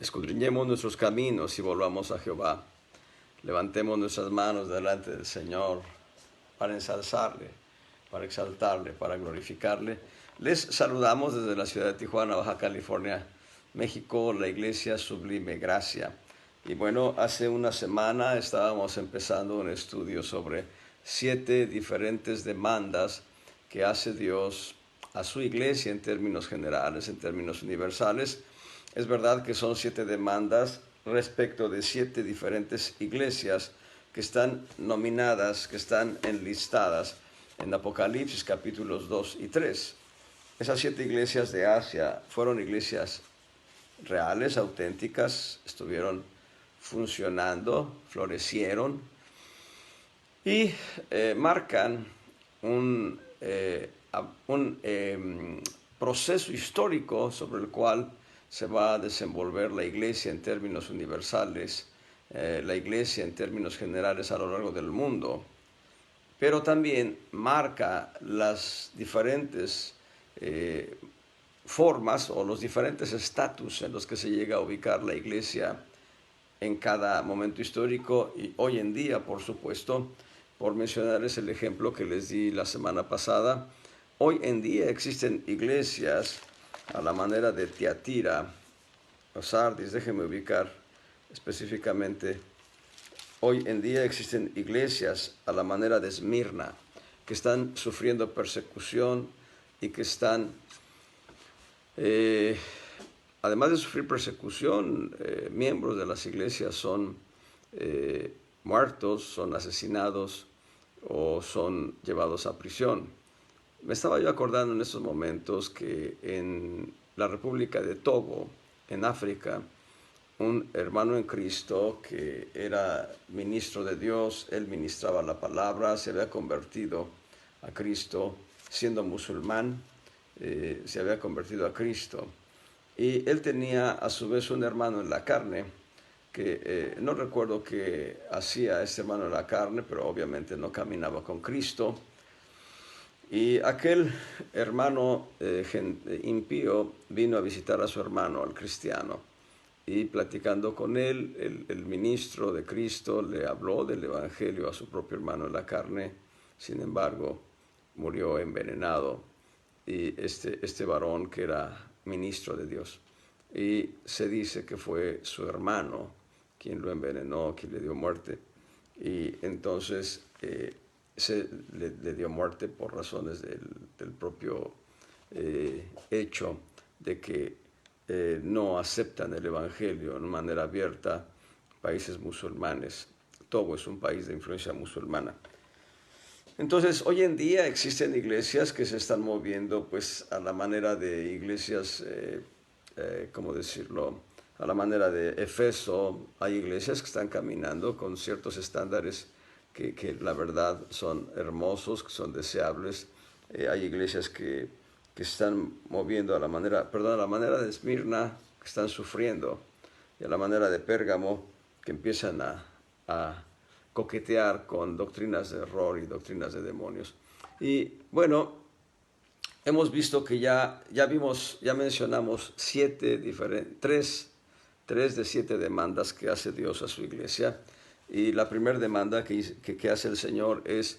Escudriñemos nuestros caminos y volvamos a Jehová. Levantemos nuestras manos delante del Señor para ensalzarle, para exaltarle, para glorificarle. Les saludamos desde la ciudad de Tijuana, Baja California, México, la Iglesia Sublime Gracia. Y bueno, hace una semana estábamos empezando un estudio sobre 7 diferentes demandas que hace Dios a su iglesia en términos generales, en términos universales. Es verdad que son 7 demandas respecto de 7 diferentes iglesias que están nominadas, que están enlistadas en Apocalipsis capítulos 2 y 3. Esas 7 iglesias de Asia fueron iglesias reales, auténticas, estuvieron funcionando, florecieron y marcan un proceso histórico sobre el cual se va a desenvolver la iglesia en términos universales, la iglesia en términos generales a lo largo del mundo, pero también marca las diferentes formas o los diferentes estatus en los que se llega a ubicar la iglesia en cada momento histórico y hoy en día, por supuesto. Por mencionarles el ejemplo que les di la semana pasada, hoy en día existen iglesias a la manera de Tiatira o Sardis, déjenme ubicar específicamente. Hoy en día existen iglesias a la manera de Esmirna que están sufriendo persecución y que están, además de sufrir persecución, miembros de las iglesias son muertos, son asesinados o son llevados a prisión. Me estaba yo acordando en estos momentos que en la República de Togo, en África, un hermano en Cristo que era ministro de Dios, él ministraba la palabra, se había convertido a Cristo, siendo musulmán, se había convertido a Cristo. Y él tenía a su vez un hermano en la carne, que no recuerdo qué hacía este hermano en la carne, pero obviamente no caminaba con Cristo. Y aquel hermano impío vino a visitar a su hermano, al cristiano, y platicando con él, el ministro de Cristo le habló del evangelio a su propio hermano en la carne. Sin embargo, murió envenenado, y este varón que era ministro de Dios. Y se dice que fue su hermano quien lo envenenó, quien le dio muerte. Y entonces le dio muerte por razones del propio hecho de que no aceptan el evangelio de manera abierta países musulmanes. Togo es un país de influencia musulmana. Entonces, hoy en día existen iglesias que se están moviendo pues a la manera de iglesias, ¿cómo decirlo?, a la manera de Efeso. Hay iglesias que están caminando con ciertos estándares que la verdad son hermosos, que son deseables. Hay iglesias que están moviendo a la manera de Esmirna, que están sufriendo, y a la manera de Pérgamo, que empiezan a coquetear con doctrinas de error y doctrinas de demonios. Y bueno, hemos visto que ya mencionamos 3 de 7 demandas que hace Dios a su iglesia. Y la primera demanda que hace el Señor es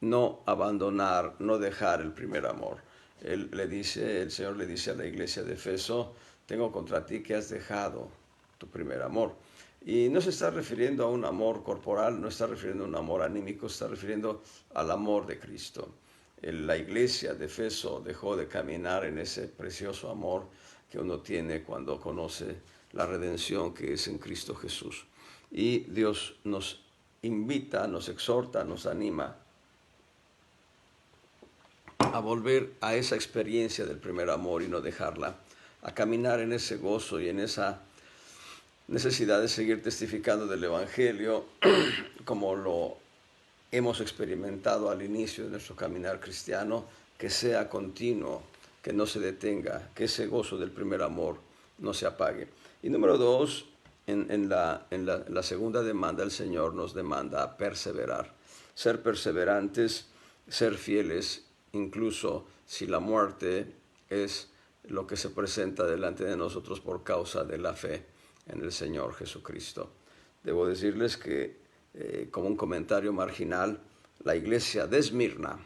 no abandonar, no dejar el primer amor. El Señor le dice a la iglesia de Efeso: tengo contra ti que has dejado tu primer amor. Y no se está refiriendo a un amor corporal, no está refiriendo a un amor anímico, se está refiriendo al amor de Cristo. La iglesia de Efeso dejó de caminar en ese precioso amor que uno tiene cuando conoce la redención que es en Cristo Jesús. Y Dios nos invita, nos exhorta, nos anima a volver a esa experiencia del primer amor y no dejarla, a caminar en ese gozo y en esa necesidad de seguir testificando del Evangelio como lo hemos experimentado al inicio de nuestro caminar cristiano, que sea continuo, que no se detenga, que ese gozo del primer amor no se apague. Y número 2, en la segunda demanda, el Señor nos demanda a perseverar, ser perseverantes, ser fieles, incluso si la muerte es lo que se presenta delante de nosotros por causa de la fe en el Señor Jesucristo. Debo decirles que, como un comentario marginal, la iglesia de Esmirna,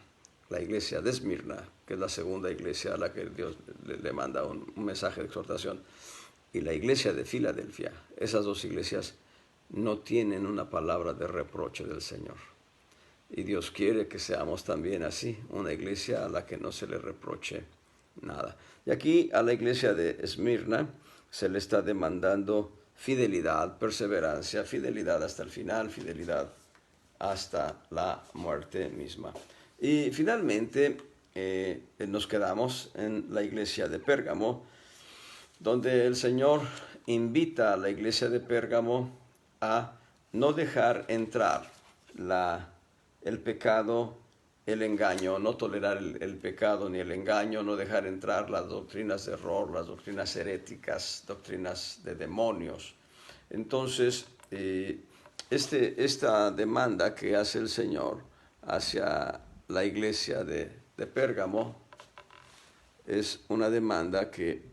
que es la segunda iglesia a la que Dios le manda un mensaje de exhortación, y la iglesia de Filadelfia, esas dos iglesias no tienen una palabra de reproche del Señor. Y Dios quiere que seamos también así, una iglesia a la que no se le reproche nada. Y aquí a la iglesia de Esmirna se le está demandando fidelidad, perseverancia, fidelidad hasta el final, fidelidad hasta la muerte misma. Y finalmente nos quedamos en la iglesia de Pérgamo, donde el Señor invita a la iglesia de Pérgamo a no dejar entrar el pecado, el engaño, no tolerar el pecado ni el engaño, no dejar entrar las doctrinas de error, las doctrinas heréticas, doctrinas de demonios. Entonces, esta demanda que hace el Señor hacia la iglesia de Pérgamo es una demanda que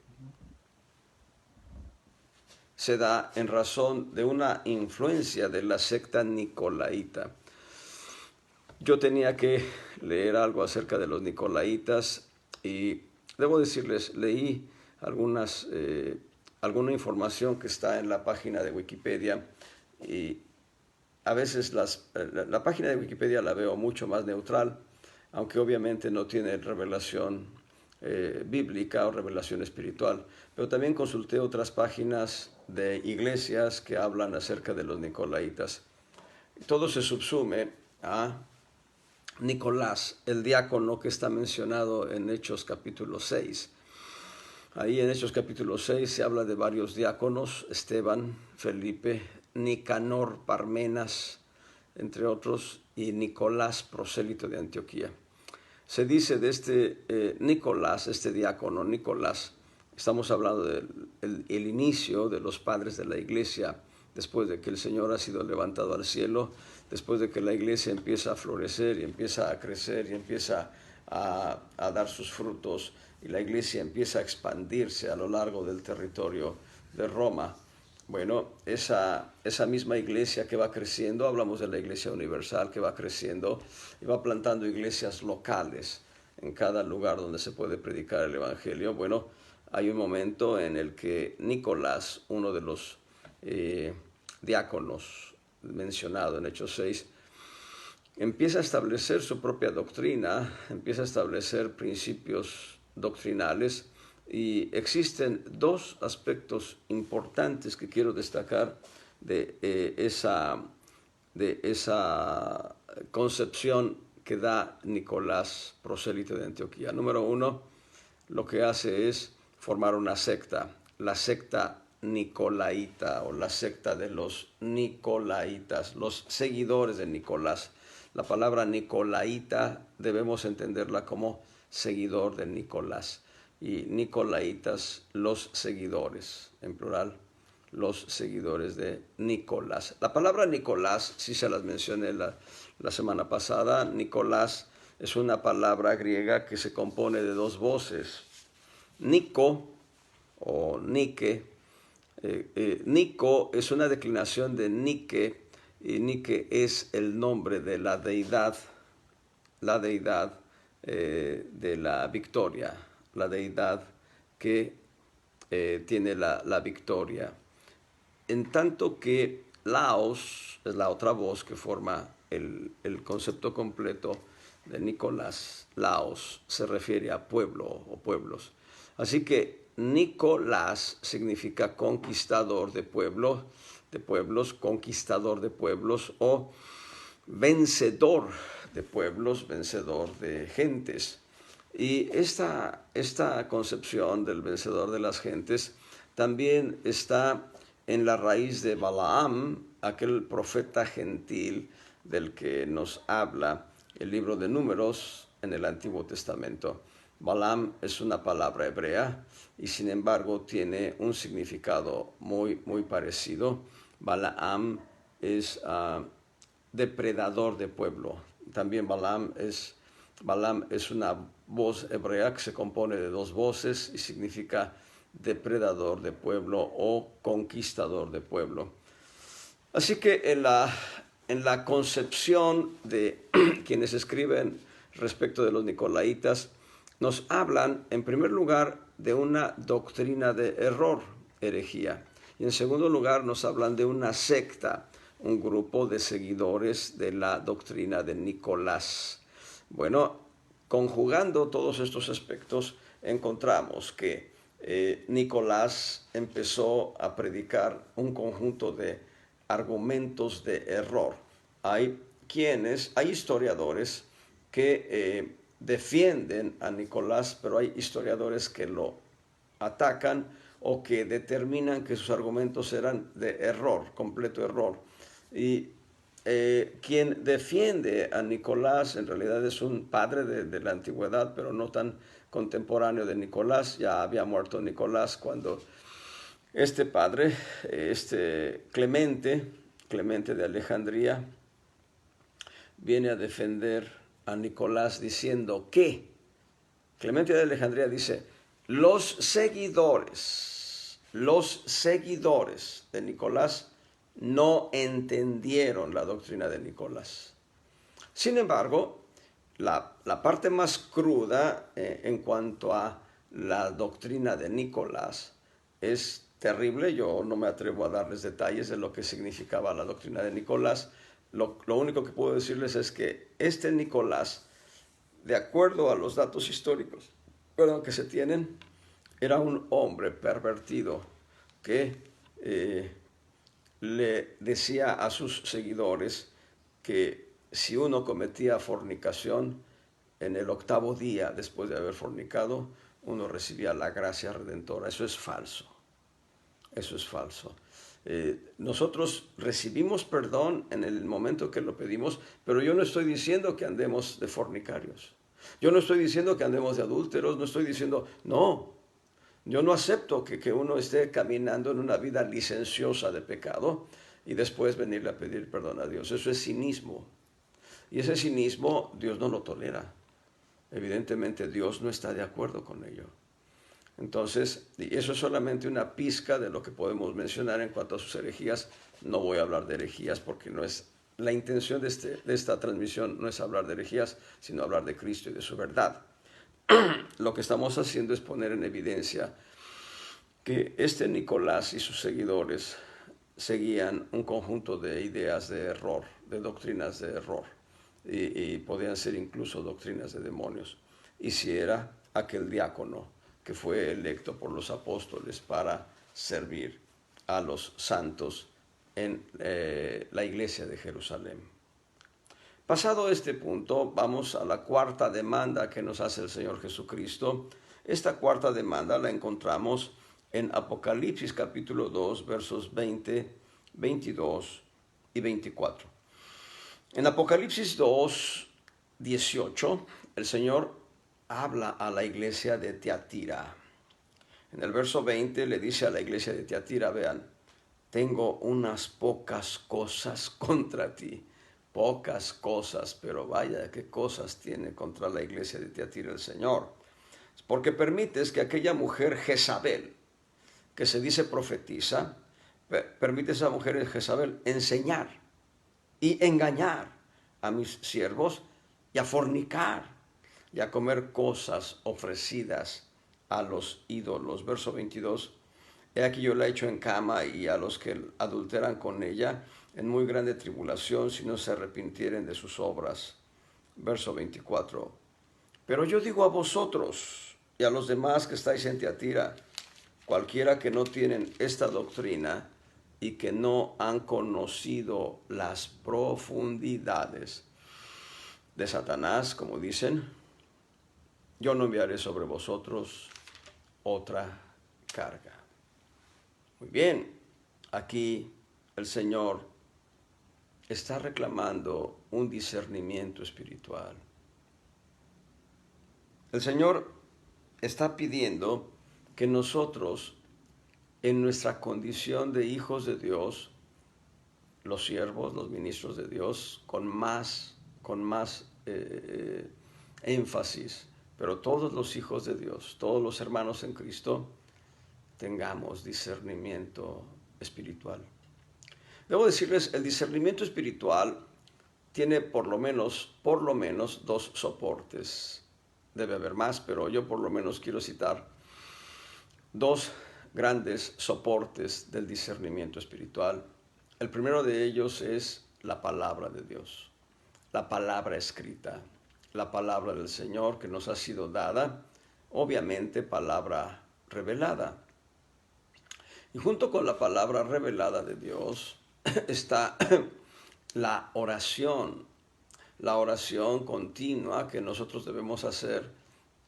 se da en razón de una influencia de la secta nicolaíta. Yo tenía que leer algo acerca de los nicolaitas y debo decirles, leí alguna información que está en la página de Wikipedia y a veces la página de Wikipedia la veo mucho más neutral, aunque obviamente no tiene revelación bíblica o revelación espiritual, pero también consulté otras páginas de iglesias que hablan acerca de los nicolaitas. Todo se subsume a Nicolás, el diácono que está mencionado en Hechos capítulo 6. Ahí en Hechos capítulo 6 se habla de varios diáconos: Esteban, Felipe, Nicanor, Parmenas, entre otros, y Nicolás, prosélito de Antioquía. Se dice de este Nicolás, este diácono Nicolás, estamos hablando del inicio de los padres de la iglesia, después de que el Señor ha sido levantado al cielo, después de que la iglesia empieza a florecer y empieza a crecer y empieza a dar sus frutos, y la iglesia empieza a expandirse a lo largo del territorio de Roma. Bueno, esa misma iglesia que va creciendo, hablamos de la iglesia universal que va creciendo y va plantando iglesias locales en cada lugar donde se puede predicar el evangelio. Bueno, hay un momento en el que Nicolás, uno de los diáconos mencionado en Hechos 6, empieza a establecer su propia doctrina, empieza a establecer principios doctrinales, y existen dos aspectos importantes que quiero destacar de esa concepción que da Nicolás, prosélito de Antioquía. Número uno, lo que hace es formar una secta, la secta nicolaíta o la secta de los nicolaitas, los seguidores de Nicolás. La palabra nicolaíta debemos entenderla como seguidor de Nicolás, y nicolaitas, los seguidores, en plural, los seguidores de Nicolás. La palabra Nicolás, sí se las mencioné la semana pasada. Nicolás es una palabra griega que se compone de dos voces. Nico o Nike. Nico es una declinación de Nike, y Nike es el nombre de la deidad de la victoria, la deidad que tiene la victoria. En tanto que Laos es la otra voz que forma el concepto completo de Nicolás. Laos se refiere a pueblo o pueblos. Así que Nicolás significa conquistador de pueblos, conquistador de pueblos, o vencedor de pueblos, vencedor de gentes. Y esta concepción del vencedor de las gentes también está en la raíz de Balaam, aquel profeta gentil del que nos habla el libro de Números en el Antiguo Testamento. Balaam es una palabra hebrea y sin embargo tiene un significado muy, muy parecido. Balaam es depredador de pueblo. También Balaam es una voz hebrea que se compone de dos voces y significa depredador de pueblo o conquistador de pueblo. Así que en la concepción de quienes escriben respecto de los nicolaitas, nos hablan en primer lugar de una doctrina de error, herejía, y en segundo lugar nos hablan de una secta, un grupo de seguidores de la doctrina de Nicolás. Bueno, conjugando todos estos aspectos, encontramos que Nicolás empezó a predicar un conjunto de argumentos de error. Hay historiadores que defienden a Nicolás, pero hay historiadores que lo atacan o que determinan que sus argumentos eran de error, completo error. Y quien defiende a Nicolás en realidad es un padre de la antigüedad, pero no tan contemporáneo de Nicolás. Ya había muerto Nicolás cuando este padre, Clemente de Alejandría, viene a defender a Nicolás diciendo que, Clemente de Alejandría dice, los seguidores de Nicolás no entendieron la doctrina de Nicolás. Sin embargo, la parte más cruda en cuanto a la doctrina de Nicolás es terrible. Yo no me atrevo a darles detalles de lo que significaba la doctrina de Nicolás. Lo único que puedo decirles es que este Nicolás, de acuerdo a los datos históricos que se tienen, era un hombre pervertido que le decía a sus seguidores que si uno cometía fornicación, en el 8º día después de haber fornicado, uno recibía la gracia redentora. Eso es falso. Eso es falso. Nosotros recibimos perdón en el momento que lo pedimos, pero yo no estoy diciendo que andemos de fornicarios. Yo no estoy diciendo que andemos de adúlteros, no estoy diciendo, no. Yo no acepto que uno esté caminando en una vida licenciosa de pecado y después venirle a pedir perdón a Dios. Eso es cinismo. Y ese cinismo Dios no lo tolera. Evidentemente Dios no está de acuerdo con ello. Entonces, y eso es solamente una pizca de lo que podemos mencionar en cuanto a sus herejías. No voy a hablar de herejías porque no es la intención de esta transmisión, no es hablar de herejías, sino hablar de Cristo y de su verdad. Lo que estamos haciendo es poner en evidencia que este Nicolás y sus seguidores seguían un conjunto de ideas de error, de doctrinas de error, y podían ser incluso doctrinas de demonios. Y si era aquel diácono que fue electo por los apóstoles para servir a los santos en la iglesia de Jerusalén. Pasado este punto, vamos a la cuarta demanda que nos hace el Señor Jesucristo. Esta cuarta demanda la encontramos en Apocalipsis capítulo 2, versos 20, 22 y 24. En Apocalipsis 2, 18, el Señor habla a la iglesia de Tiatira. En el verso 20 le dice a la iglesia de Tiatira, vean, tengo unas pocas cosas contra ti. Pocas cosas, pero vaya qué cosas tiene contra la iglesia de Tiatira el Señor. Porque permites que aquella mujer Jezabel, que se dice profetiza, permite a esa mujer Jezabel enseñar y engañar a mis siervos y a fornicar y a comer cosas ofrecidas a los ídolos. Verso 22, he aquí yo la echo en cama y a los que adulteran con ella en muy grande tribulación si no se arrepintieren de sus obras. Verso 24, pero yo digo a vosotros y a los demás que estáis en Tiatira, cualquiera que no tienen esta doctrina y que no han conocido las profundidades de Satanás, como dicen, yo no enviaré sobre vosotros otra carga. Muy bien, aquí el Señor está reclamando un discernimiento espiritual. El Señor está pidiendo que nosotros, en nuestra condición de hijos de Dios, los siervos, los ministros de Dios, con más énfasis, pero todos los hijos de Dios, todos los hermanos en Cristo, tengamos discernimiento espiritual. Debo decirles, el discernimiento espiritual tiene por lo menos dos soportes. Debe haber más, pero yo por lo menos quiero citar dos grandes soportes del discernimiento espiritual. El primero de ellos es la palabra de Dios, la palabra escrita, la palabra del Señor que nos ha sido dada, obviamente palabra revelada. Y junto con la palabra revelada de Dios está la oración continua que nosotros debemos hacer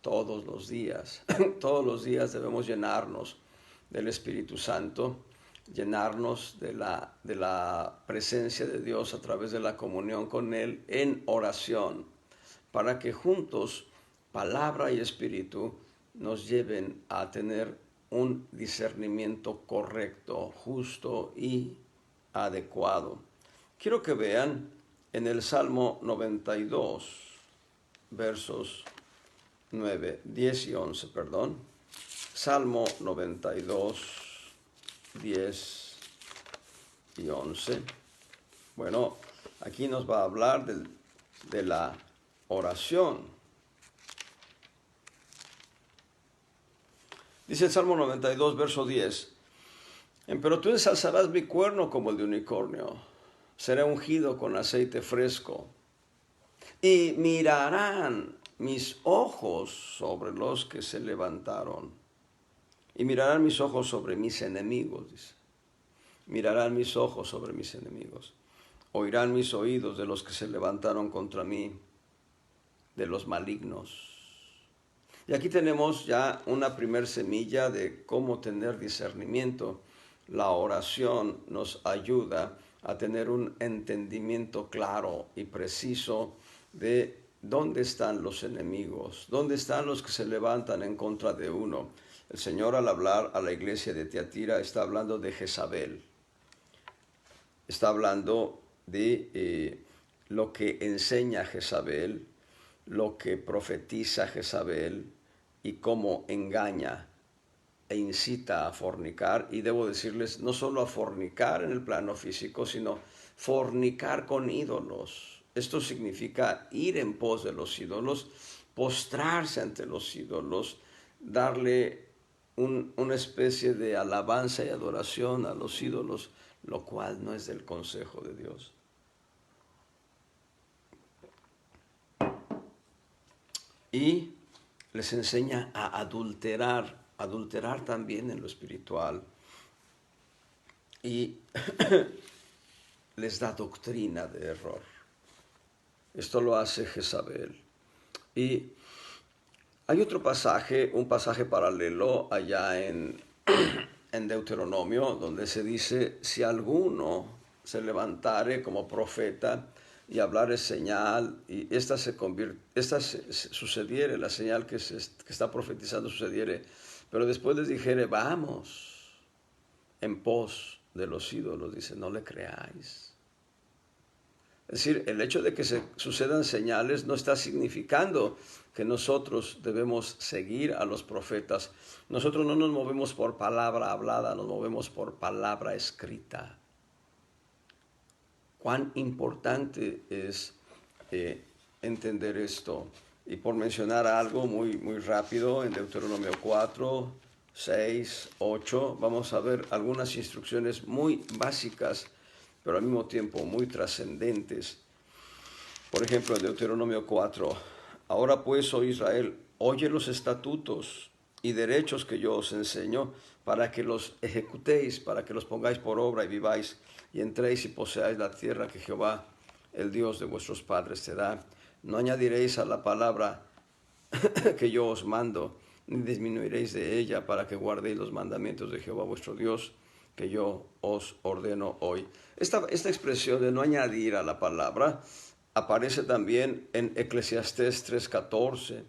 todos los días. Todos los días debemos llenarnos del Espíritu Santo, llenarnos de la presencia de Dios a través de la comunión con Él en oración, para que juntos, palabra y espíritu, nos lleven a tener un discernimiento correcto, justo y adecuado. Quiero que vean en el Salmo 92, versos 10 y 11, perdón. Salmo 92, 10 y 11. Bueno, aquí nos va a hablar de la oración. Dice el Salmo 92, verso 10. Pero tú ensalzarás mi cuerno como el de unicornio. Seré ungido con aceite fresco. Y mirarán mis ojos sobre los que se levantaron. Y mirarán mis ojos sobre mis enemigos, dice. Mirarán mis ojos sobre mis enemigos. Oirán mis oídos de los que se levantaron contra mí, de los malignos. Y aquí tenemos ya una primer semilla de cómo tener discernimiento. La oración nos ayuda a tener un entendimiento claro y preciso de dónde están los enemigos, dónde están los que se levantan en contra de uno. El Señor, al hablar a la iglesia de Tiatira, está hablando de Jezabel. Está hablando de lo que enseña Jezabel, lo que profetiza Jezabel y cómo engaña e incita a fornicar. Y debo decirles, no solo a fornicar en el plano físico, sino fornicar con ídolos. Esto significa ir en pos de los ídolos, postrarse ante los ídolos, darle una especie de alabanza y adoración a los ídolos, lo cual no es del consejo de Dios. Y les enseña a adulterar también en lo espiritual. Y les da doctrina de error. Esto lo hace Jezabel. Y hay otro pasaje, un pasaje paralelo allá en Deuteronomio, donde se dice, si alguno se levantare como profeta y hablare señal, y esta sucediere, la señal que está profetizando sucediere, pero después les dijere, vamos en pos de los ídolos, dice, no le creáis. Es decir, el hecho de que se sucedan señales no está significando que nosotros debemos seguir a los profetas. Nosotros no nos movemos por palabra hablada, nos movemos por palabra escrita. Cuán importante es entender esto. Y por mencionar algo muy, muy rápido, en Deuteronomio 4, 6, 8, vamos a ver algunas instrucciones muy básicas, pero al mismo tiempo muy trascendentes. Por ejemplo, en Deuteronomio 4, ahora pues, oh Israel, oye los estatutos y derechos que yo os enseño, para que los ejecutéis, para que los pongáis por obra y viváis, y entréis y poseáis la tierra que Jehová, el Dios de vuestros padres, te da. No añadiréis a la palabra que yo os mando, ni disminuiréis de ella, para que guardéis los mandamientos de Jehová vuestro Dios, que yo os ordeno hoy. Esta expresión de no añadir a la palabra aparece también en Eclesiastés 3:14.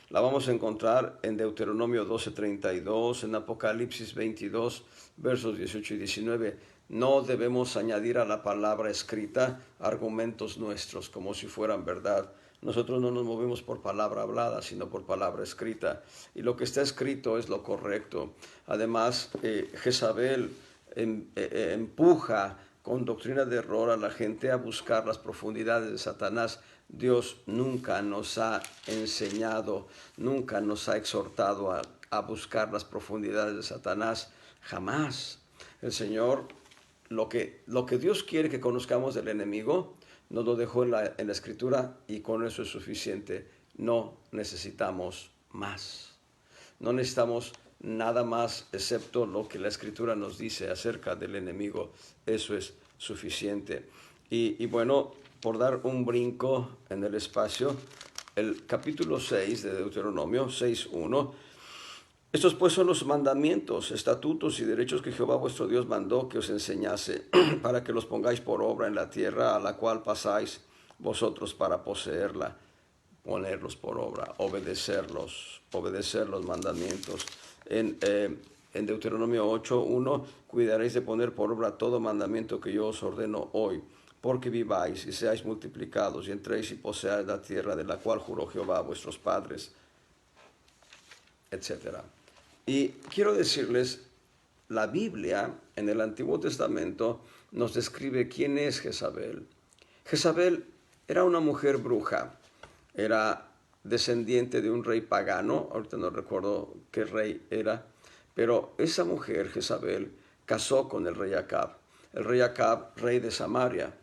La vamos a encontrar en Deuteronomio 12:32, en Apocalipsis 22, versos 18 y 19. No debemos añadir a la palabra escrita argumentos nuestros como si fueran verdad. Nosotros no nos movemos por palabra hablada, sino por palabra escrita. Y lo que está escrito es lo correcto. Además, Jezabel empuja con doctrina de error a la gente a buscar las profundidades de Satanás. Dios nunca nos ha enseñado, nunca nos ha exhortado a buscar las profundidades de Satanás. Jamás. El Señor, lo que Dios quiere que conozcamos del enemigo, nos lo dejó en la Escritura y con eso es suficiente. No necesitamos más. No necesitamos nada más excepto lo que la Escritura nos dice acerca del enemigo. Eso es suficiente. Y bueno, por dar un brinco en el espacio, el capítulo 6 de Deuteronomio, 6:1. Estos pues son los mandamientos, estatutos y derechos que Jehová vuestro Dios mandó que os enseñase, para que los pongáis por obra en la tierra a la cual pasáis vosotros para poseerla. Ponerlos por obra, obedecer los mandamientos. En Deuteronomio 8:1, cuidaréis de poner por obra todo mandamiento que yo os ordeno hoy, porque viváis y seáis multiplicados y entréis y poseáis la tierra de la cual juró Jehová a vuestros padres, etc. Y quiero decirles, la Biblia en el Antiguo Testamento nos describe quién es Jezabel. Jezabel era una mujer bruja, era descendiente de un rey pagano, ahorita no recuerdo qué rey era, pero esa mujer, Jezabel, casó con el rey Acab. El rey Acab, rey de Samaria,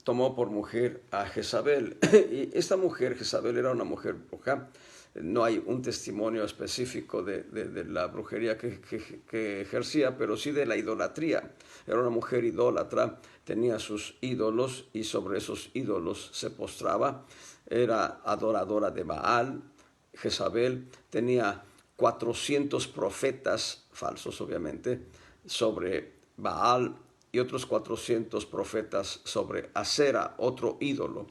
tomó por mujer a Jezabel. Y esta mujer, Jezabel, era una mujer bruja. No hay un testimonio específico de la brujería que ejercía, pero sí de la idolatría. Era una mujer idólatra, tenía sus ídolos y sobre esos ídolos se postraba. Era adoradora de Baal. Jezabel tenía 400 profetas, falsos obviamente, sobre Baal y otros 400 profetas sobre Asera, otro ídolo.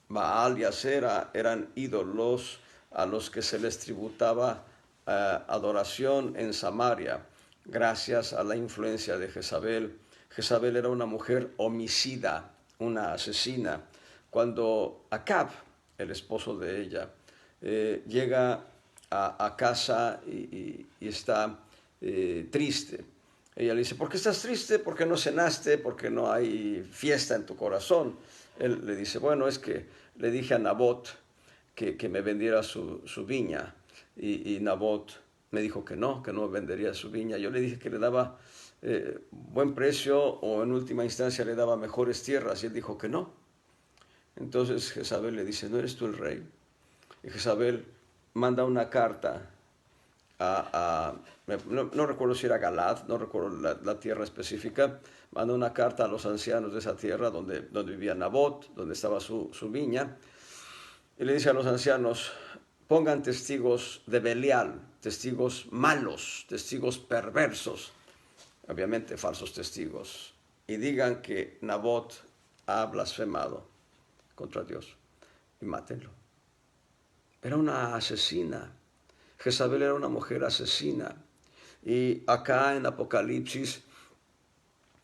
Baal y Asera eran ídolos a los que se les tributaba adoración en Samaria, gracias a la influencia de Jezabel. Jezabel era una mujer homicida, una asesina. Cuando Acab, el esposo de ella, llega a casa y está triste, ella le dice, ¿por qué estás triste? ¿Por qué no cenaste? ¿Por qué no hay fiesta en tu corazón? Él le dice, bueno, es que le dije a Nabot que me vendiera su viña. Y Nabot me dijo que no vendería su viña. Yo le dije que le daba buen precio o en última instancia le daba mejores tierras y él dijo que no. Entonces Jezabel le dice, ¿no eres tú el rey? Y Jezabel manda una carta no recuerdo si era Galad, no recuerdo la tierra específica, manda una carta a los ancianos de esa tierra donde vivía Nabot, donde estaba su viña, y le dice a los ancianos, pongan testigos de Belial, testigos malos, testigos perversos, obviamente falsos testigos, y digan que Nabot ha blasfemado contra Dios, y mátenlo. Era una asesina. Jezabel era una mujer asesina. Y acá en Apocalipsis,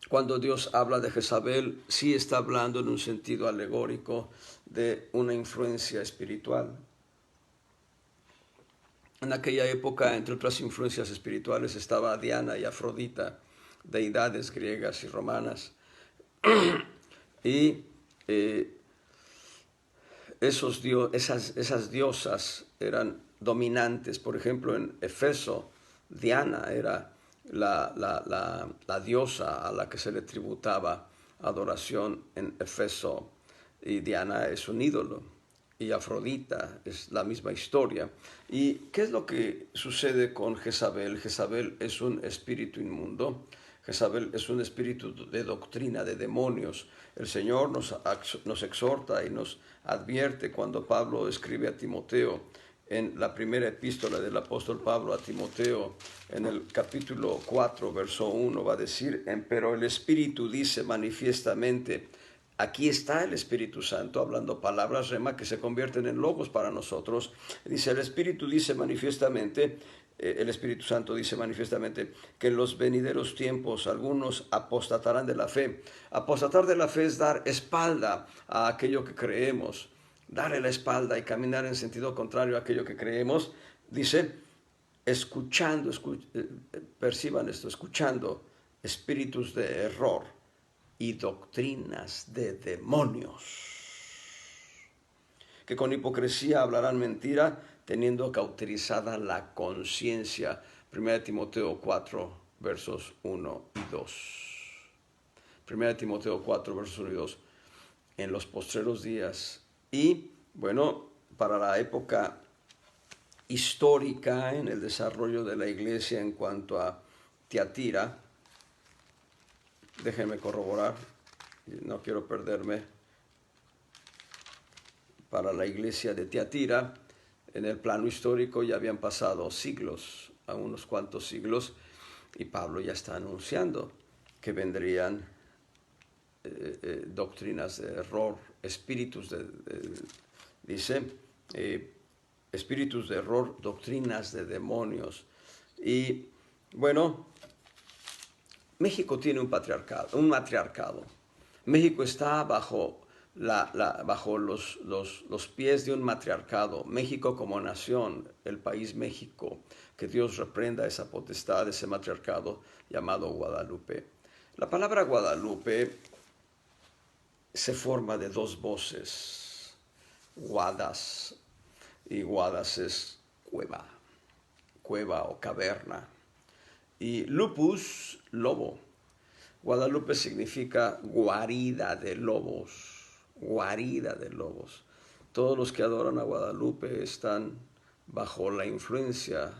cuando Dios habla de Jezabel, sí está hablando en un sentido alegórico de una influencia espiritual. En aquella época, entre otras influencias espirituales, estaba Diana y Afrodita, deidades griegas y romanas. Y esas diosas eran dominantes. Por ejemplo, en Efeso, Diana era la diosa a la que se le tributaba adoración en Efeso, y Diana es un ídolo, y Afrodita es la misma historia. ¿Y qué es lo que sucede con Jezabel? Jezabel es un espíritu inmundo. Jezabel es un espíritu de doctrina, de demonios. El Señor nos exhorta y nos advierte cuando Pablo escribe a Timoteo, en la primera epístola del apóstol Pablo a Timoteo, en el capítulo 4, verso 1, va a decir, pero el Espíritu dice manifiestamente, aquí está el Espíritu Santo, hablando palabras rema que se convierten en logos para nosotros. Dice, el Espíritu dice manifiestamente, el Espíritu Santo dice manifiestamente, que en los venideros tiempos algunos apostatarán de la fe. Apostatar de la fe es dar espalda a aquello que creemos. darle la espalda y caminar en sentido contrario a aquello que creemos, dice, escuchando, perciban esto, escuchando espíritus de error y doctrinas de demonios, que con hipocresía hablarán mentira, teniendo cauterizada la conciencia. 1 Timoteo 4, versos 1 y 2. 1 Timoteo 4, versos 1 y 2. En los postreros días. Y, bueno, para la época histórica en el desarrollo de la iglesia en cuanto a Tiatira, déjenme corroborar, no quiero perderme, para la iglesia de Tiatira, en el plano histórico ya habían pasado siglos, a unos cuantos siglos, y Pablo ya está anunciando que vendrían doctrinas de error, espíritus dice, espíritus de error, doctrinas de demonios. Y bueno, México tiene un matriarcado. México está bajo, bajo los pies de un matriarcado. México como nación, el país México, que Dios reprenda esa potestad, ese matriarcado llamado Guadalupe. La palabra Guadalupe se forma de dos voces, guadas, y guadas es cueva o caverna, y lupus, lobo. Guadalupe significa guarida de lobos, guarida de lobos. Todos los que adoran a Guadalupe están bajo la influencia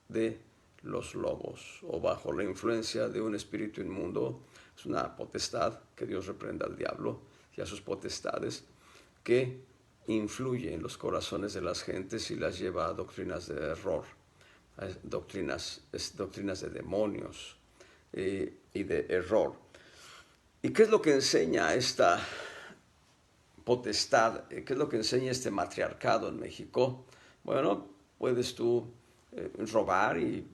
de los lobos o bajo la influencia de un espíritu inmundo. Es una potestad, que Dios reprenda al diablo y a sus potestades, que influye en los corazones de las gentes y las lleva a doctrinas de error, a doctrinas de demonios y de error. ¿Y qué es lo que enseña esta potestad? ¿Qué es lo que enseña este matriarcado en México? Bueno, puedes tú robar y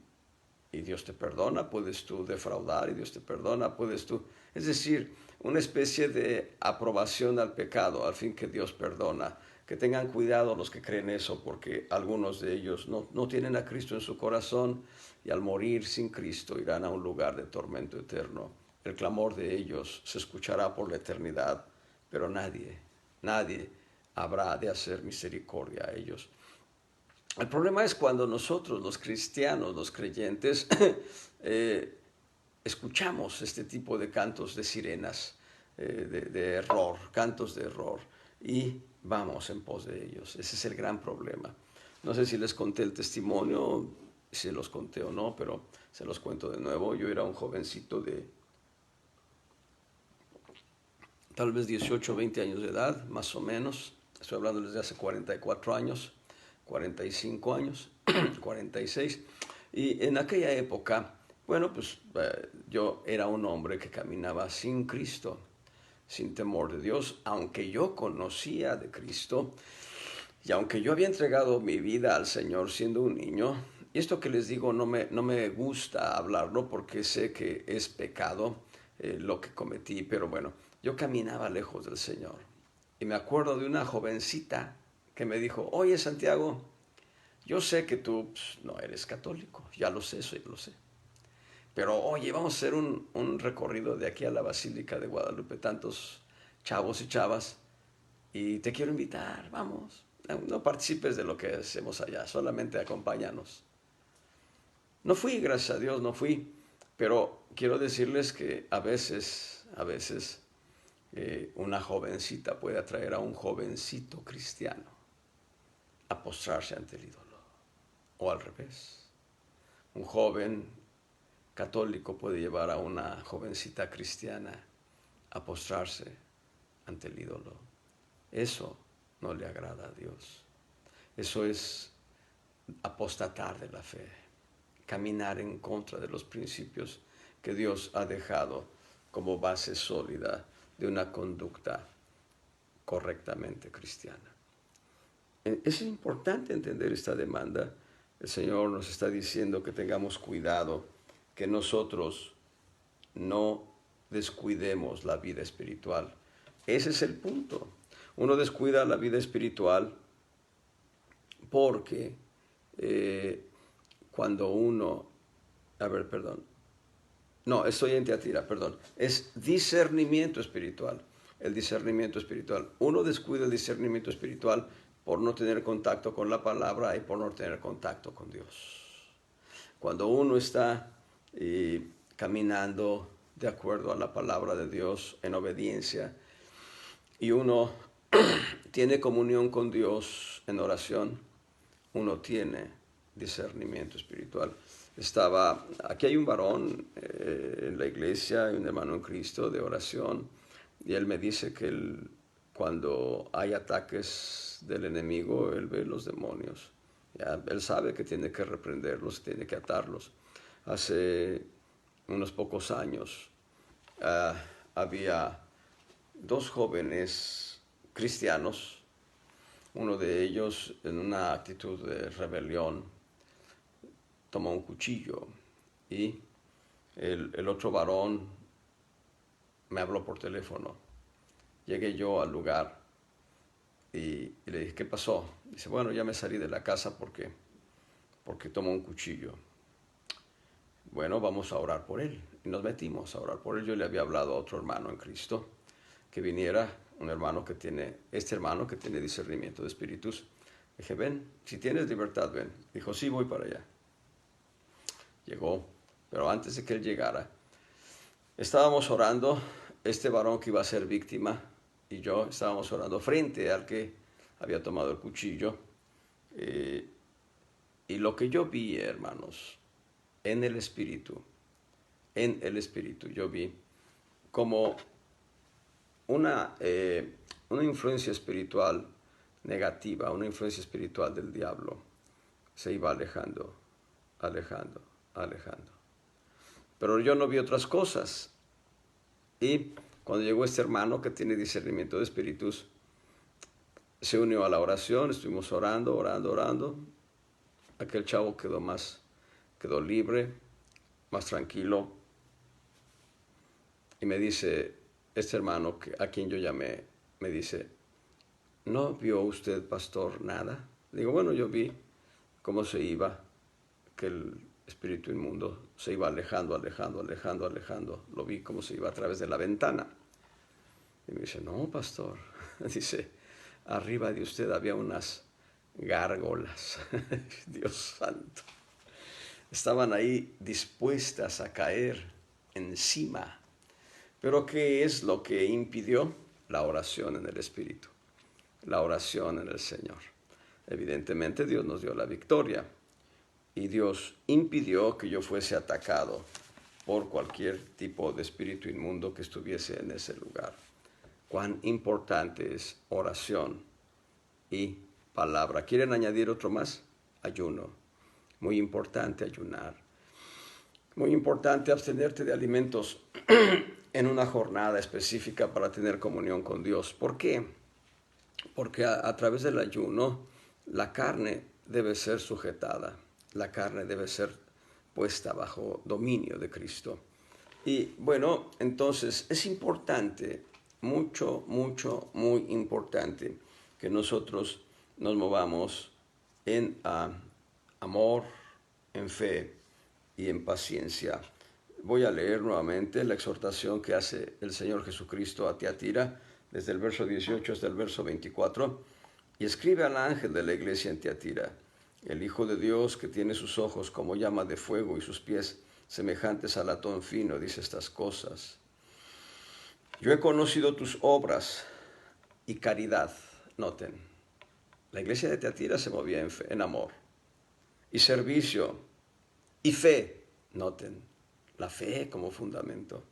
Dios te perdona, puedes tú defraudar y Dios te perdona, puedes tú, es decir, una especie de aprobación al pecado, al fin que Dios perdona. Que tengan cuidado los que creen eso, porque algunos de ellos no tienen a Cristo en su corazón y al morir sin Cristo irán a un lugar de tormento eterno. El clamor de ellos se escuchará por la eternidad, pero nadie habrá de hacer misericordia a ellos. El problema es cuando nosotros, los cristianos, los creyentes, escuchamos este tipo de cantos de sirenas, de error, cantos de error, y vamos en pos de ellos. Ese es el gran problema. No sé si les conté el testimonio, si los conté o no, pero se los cuento de nuevo. Yo era un jovencito de tal vez 18 o 20 años de edad, más o menos. Estoy hablando desde hace 44 años, 45 años, 46. Y en aquella época, bueno, pues yo era un hombre que caminaba sin Cristo, sin temor de Dios, aunque yo conocía de Cristo y aunque yo había entregado mi vida al Señor siendo un niño. Y esto que les digo no me gusta hablarlo porque sé que es pecado lo que cometí, pero bueno, yo caminaba lejos del Señor. Y me acuerdo de una jovencita que me dijo, oye Santiago, yo sé que tú no eres católico, ya lo sé, eso ya lo sé. Pero oye, vamos a hacer un recorrido de aquí a la Basílica de Guadalupe, tantos chavos y chavas, y te quiero invitar, vamos. No participes de lo que hacemos allá, solamente acompáñanos. No fui, gracias a Dios, no fui, pero quiero decirles que a veces una jovencita puede atraer a un jovencito cristiano a postrarse ante el ídolo, o al revés. Un joven católico puede llevar a una jovencita cristiana a postrarse ante el ídolo. Eso no le agrada a Dios. Eso es apostatar de la fe, caminar en contra de los principios que Dios ha dejado como base sólida de una conducta correctamente cristiana. Es importante entender esta demanda. El Señor nos está diciendo que tengamos cuidado, que nosotros no descuidemos la vida espiritual. Ese es el punto. Uno descuida la vida espiritual porque cuando uno, no, estoy en Tiatira, perdón, es discernimiento espiritual, el discernimiento espiritual. Uno descuida el discernimiento espiritual por no tener contacto con la palabra y por no tener contacto con Dios. Cuando uno está caminando de acuerdo a la palabra de Dios en obediencia y uno tiene comunión con Dios en oración, uno tiene discernimiento espiritual. Aquí hay un varón en la iglesia, un hermano en Cristo de oración, y él me dice que cuando hay ataques del enemigo, él ve los demonios. Ya, él sabe que tiene que reprenderlos, tiene que atarlos. Hace unos pocos años había dos jóvenes cristianos, uno de ellos en una actitud de rebelión tomó un cuchillo y el otro varón me habló por teléfono. Llegué yo al lugar y le dije, ¿qué pasó? Dice, bueno, ya me salí de la casa porque tomó un cuchillo. Bueno, vamos a orar por él. Y nos metimos a orar por él. Yo le había hablado a otro hermano en Cristo que viniera, este hermano que tiene discernimiento de espíritus. Dije, ven, si tienes libertad, ven. Dijo, sí, voy para allá. Llegó, pero antes de que él llegara, estábamos orando, este varón que iba a ser víctima y yo estábamos orando frente al que había tomado el cuchillo. Y lo que yo vi, hermanos, en el espíritu, yo vi como una influencia espiritual negativa, una influencia espiritual del diablo, se iba alejando. Pero yo no vi otras cosas. Y cuando llegó este hermano que tiene discernimiento de espíritus, se unió a la oración, estuvimos orando. Aquel chavo quedó libre, más tranquilo. Y me dice, este hermano a quien yo llamé, me dice, ¿no vio usted, pastor, nada? Digo, bueno, yo vi cómo se iba, que el espíritu inmundo se iba alejando. Lo vi cómo se iba a través de la ventana. Y me dice, no, pastor. Dice, arriba de usted había unas gárgolas. Dios santo. Estaban ahí dispuestas a caer encima. Pero ¿qué es lo que impidió? La oración en el Espíritu, la oración en el Señor. Evidentemente Dios nos dio la victoria y Dios impidió que yo fuese atacado por cualquier tipo de espíritu inmundo que estuviese en ese lugar. Cuán importante es oración y palabra. ¿Quieren añadir otro más? Ayuno. Muy importante ayunar. Muy importante abstenerte de alimentos en una jornada específica para tener comunión con Dios. ¿Por qué? Porque a través del ayuno la carne debe ser sujetada, la carne debe ser puesta bajo dominio de Cristo. Y bueno, entonces es importante, muy importante, que nosotros nos movamos en amor, en fe y en paciencia. Voy a leer nuevamente la exhortación que hace el Señor Jesucristo a Tiatira, desde el verso 18 hasta el verso 24, y escribe al ángel de la iglesia en Tiatira, el Hijo de Dios que tiene sus ojos como llama de fuego y sus pies semejantes a latón fino, dice estas cosas. Yo he conocido tus obras y caridad. Noten, la iglesia de Tiatira se movía en amor, y servicio, y fe. Noten, la fe como fundamento,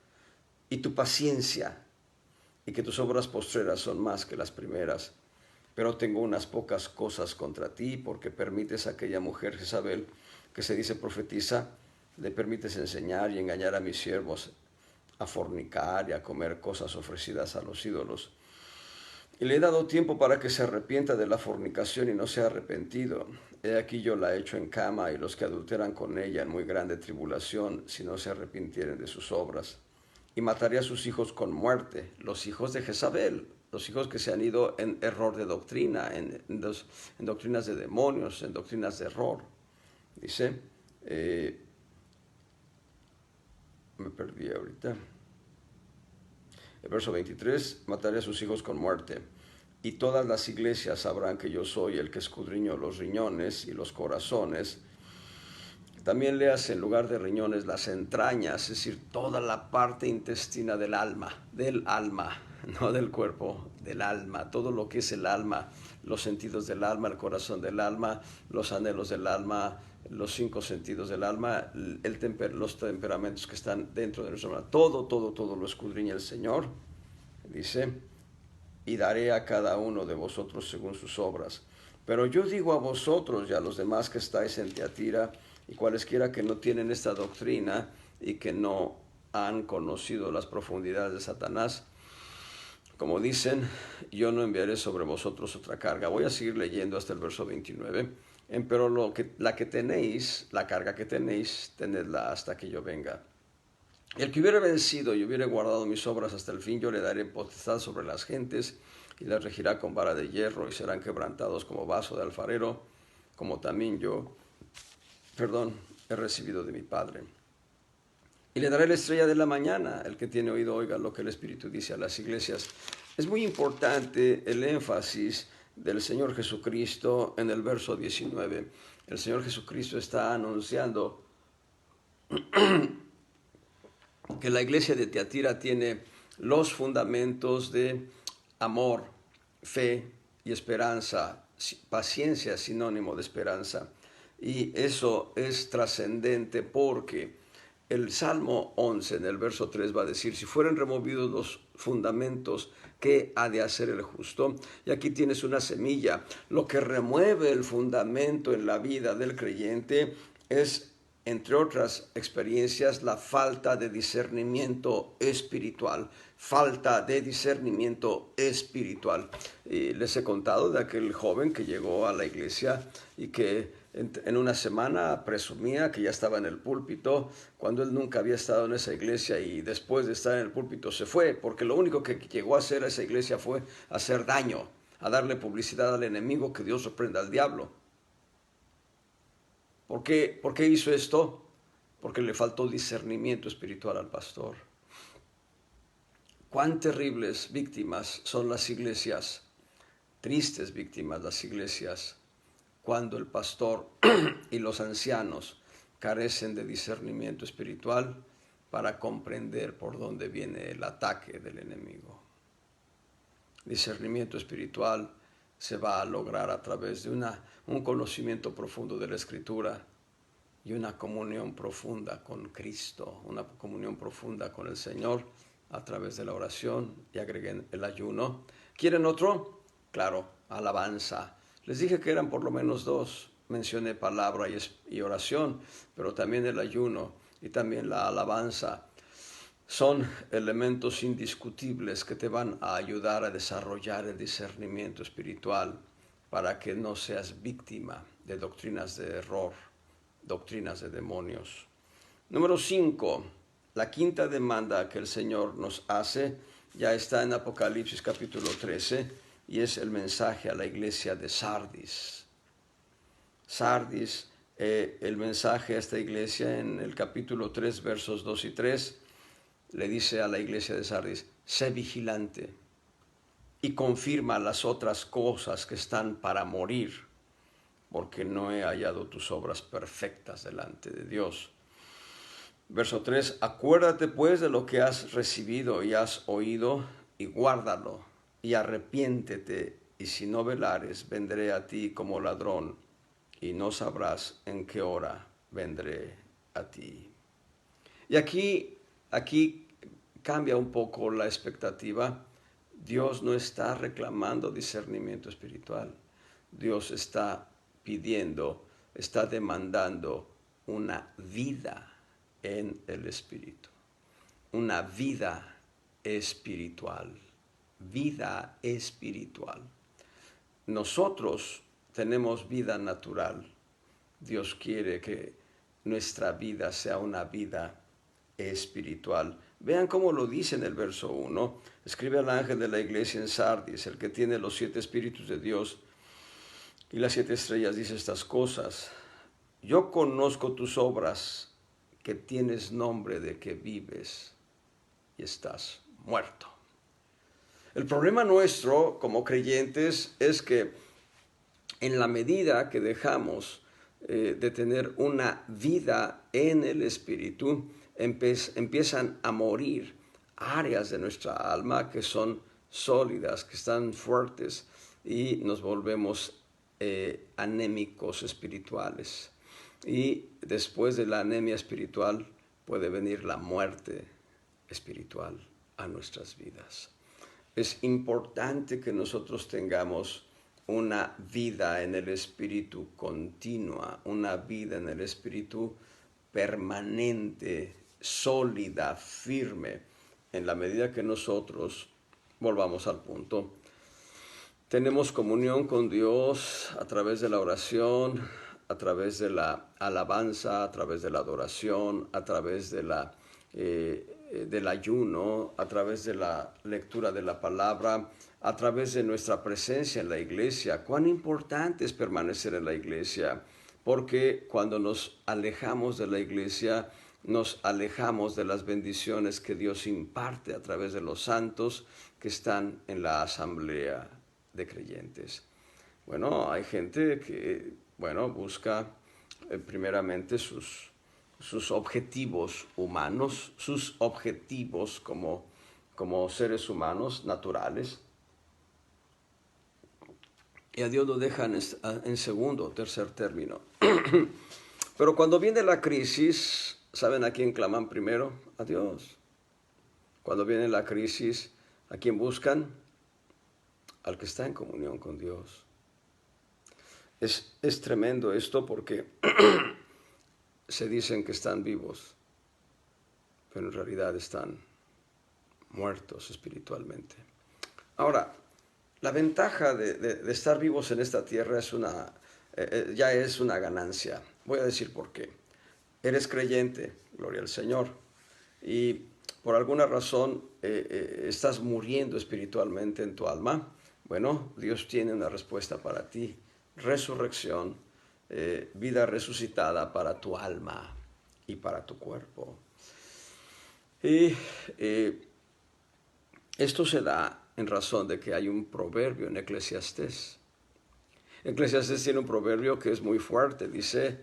y tu paciencia, y que tus obras postreras son más que las primeras. Pero tengo unas pocas cosas contra ti, porque permites a aquella mujer Jezabel, que se dice profetiza, le permites enseñar y engañar a mis siervos a fornicar y a comer cosas ofrecidas a los ídolos. Y le he dado tiempo para que se arrepienta de la fornicación y no se ha arrepentido. He aquí yo la echo en cama y los que adulteran con ella en muy grande tribulación, si no se arrepintieren de sus obras. Y mataré a sus hijos con muerte, los hijos de Jezabel. los hijos que se han ido en error de doctrina, en doctrinas de demonios, en doctrinas de error. Dice, me perdí ahorita. El verso 23, mataré a sus hijos con muerte. Y todas las iglesias sabrán que yo soy el que escudriño los riñones y los corazones. También leas en lugar de riñones las entrañas, es decir, toda la parte intestina del alma, no del cuerpo, del alma, todo lo que es el alma, los sentidos del alma, el corazón del alma, los anhelos del alma, los 5 sentidos del alma, los temperamentos que están dentro de nuestra alma, todo lo escudriña el Señor, dice, y daré a cada uno de vosotros según sus obras. Pero yo digo a vosotros y a los demás que estáis en Tiatira, y cualesquiera que no tienen esta doctrina y que no han conocido las profundidades de Satanás, como dicen, yo no enviaré sobre vosotros otra carga. Voy a seguir leyendo hasta el verso 29. Pero la carga que tenéis, tenedla hasta que yo venga. El que hubiere vencido y hubiere guardado mis obras hasta el fin, yo le daré potestad sobre las gentes y las regirá con vara de hierro y serán quebrantados como vaso de alfarero, como también yo, he recibido de mi Padre. Y le daré la estrella de la mañana. El que tiene oído, oiga lo que el Espíritu dice a las iglesias. Es muy importante el énfasis del Señor Jesucristo en el verso 19. El Señor Jesucristo está anunciando que la iglesia de Tiatira tiene los fundamentos de amor, fe y esperanza. Paciencia es sinónimo de esperanza. Y eso es trascendente porque el Salmo 11 en el verso 3 va a decir, si fueran removidos los fundamentos, ¿qué ha de hacer el justo? Y aquí tienes una semilla. Lo que remueve el fundamento en la vida del creyente es, entre otras experiencias, la falta de discernimiento espiritual. Falta de discernimiento espiritual. Y les he contado de aquel joven que llegó a la iglesia y que en una semana presumía que ya estaba en el púlpito cuando él nunca había estado en esa iglesia, y después de estar en el púlpito se fue porque lo único que llegó a hacer a esa iglesia fue hacer daño, a darle publicidad al enemigo. Que Dios reprenda al diablo. ¿Por qué hizo esto? Porque le faltó discernimiento espiritual al pastor. Cuán terribles víctimas son las iglesias, tristes víctimas las iglesias, cuando el pastor y los ancianos carecen de discernimiento espiritual para comprender por dónde viene el ataque del enemigo. Discernimiento espiritual se va a lograr a través de un conocimiento profundo de la Escritura y una comunión profunda con Cristo, una comunión profunda con el Señor a través de la oración, y agreguen el ayuno. ¿Quieren otro? Claro, alabanza. Les dije que eran por lo menos 2. Mencioné palabra y oración, pero también el ayuno y también la alabanza son elementos indiscutibles que te van a ayudar a desarrollar el discernimiento espiritual para que no seas víctima de doctrinas de error, doctrinas de demonios. Número 5, la quinta demanda que el Señor nos hace ya está en Apocalipsis capítulo 13, y es el mensaje a la iglesia de Sardis. Sardis, el mensaje a esta iglesia en el capítulo 3, versos 2 y 3, le dice a la iglesia de Sardis, sé vigilante y confirma las otras cosas que están para morir, porque no he hallado tus obras perfectas delante de Dios. Verso 3, acuérdate pues de lo que has recibido y has oído, y guárdalo, y arrepiéntete, y si no velares, vendré a ti como ladrón, y no sabrás en qué hora vendré a ti. Y aquí cambia un poco la expectativa. Dios no está reclamando discernimiento espiritual. Dios está pidiendo, está demandando una vida en el Espíritu. Una vida espiritual. Vida espiritual. Nosotros tenemos vida natural. Dios quiere que nuestra vida sea una vida espiritual. Vean cómo lo dice en el verso 1. Escribe al ángel de la iglesia en Sardis, el que tiene los 7 espíritus de Dios y las 7 estrellas, dice estas cosas. Yo conozco tus obras, que tienes nombre de que vives y estás muerto. El problema nuestro como creyentes es que en la medida que dejamos de tener una vida en el Espíritu, empiezan a morir áreas de nuestra alma que son sólidas, que están fuertes, y nos volvemos anémicos espirituales. Y después de la anemia espiritual puede venir la muerte espiritual a nuestras vidas. Es importante que nosotros tengamos una vida en el Espíritu continua, una vida en el Espíritu permanente, sólida, firme, en la medida que nosotros, volvamos al punto, tenemos comunión con Dios a través de la oración, a través de la alabanza, a través de la adoración, a través de del ayuno, a través de la lectura de la palabra, a través de nuestra presencia en la iglesia. Cuán importante es permanecer en la iglesia, porque cuando nos alejamos de la iglesia, nos alejamos de las bendiciones que Dios imparte a través de los santos que están en la asamblea de creyentes. Bueno, hay gente que, busca primeramente sus objetivos humanos, sus objetivos como seres humanos naturales, y a Dios lo dejan en segundo o tercer término. Pero cuando viene la crisis, ¿saben a quién claman primero? A Dios. Cuando viene la crisis, ¿a quién buscan? Al que está en comunión con Dios. Es tremendo esto porque se dicen que están vivos, pero en realidad están muertos espiritualmente. Ahora, la ventaja de estar vivos en esta tierra ya es una ganancia. Voy a decir por qué. Eres creyente, gloria al Señor, y por alguna razón estás muriendo espiritualmente en tu alma. Bueno, Dios tiene una respuesta para ti. Resurrección, vida resucitada para tu alma y para tu cuerpo. Y esto se da en razón de que hay un proverbio en Eclesiastés. Eclesiastés tiene un proverbio que es muy fuerte. Dice,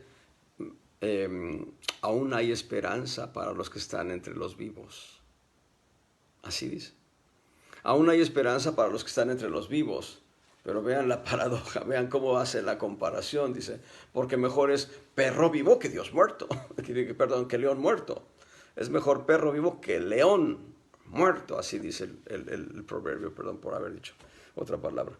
aún hay esperanza para los que están entre los vivos. Así dice. Aún hay esperanza para los que están entre los vivos. Pero vean la paradoja, vean cómo hace la comparación. Dice, porque mejor es perro vivo que Dios muerto. Perdón, que león muerto. Es mejor perro vivo que león muerto. Así dice el proverbio, perdón por haber dicho otra palabra.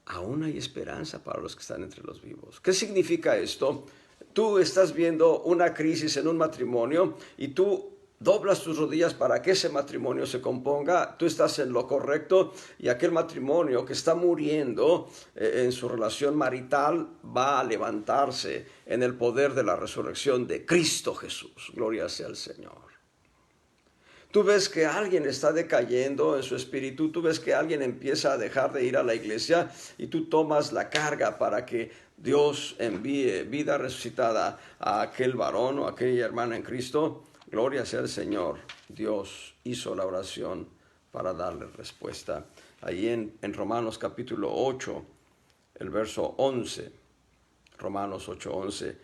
Aún hay esperanza para los que están entre los vivos. ¿Qué significa esto? Tú estás viendo una crisis en un matrimonio y tú doblas tus rodillas para que ese matrimonio se componga, tú estás en lo correcto, y aquel matrimonio que está muriendo en su relación marital va a levantarse en el poder de la resurrección de Cristo Jesús. Gloria sea al Señor. Tú ves que alguien está decayendo en su espíritu, tú ves que alguien empieza a dejar de ir a la iglesia y tú tomas la carga para que Dios envíe vida resucitada a aquel varón o a aquella hermana en Cristo. Gloria sea al Señor. Dios hizo la oración para darle respuesta. Ahí en Romanos capítulo 8, el verso 11, Romanos 8:11.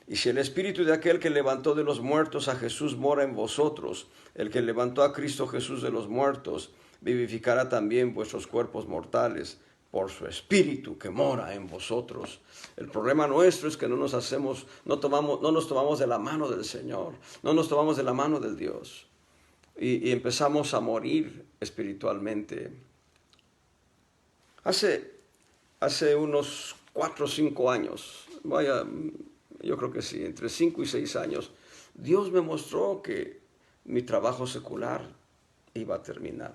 Y si el espíritu de aquel que levantó de los muertos a Jesús mora en vosotros, el que levantó a Cristo Jesús de los muertos, vivificará también vuestros cuerpos mortales por su espíritu que mora en vosotros. El problema nuestro es que no nos tomamos de la mano del Señor, no nos tomamos de la mano del Dios, y empezamos a morir espiritualmente. Hace unos 4 o 5 años, yo creo que sí, entre 5 y 6 años, Dios me mostró que mi trabajo secular iba a terminar.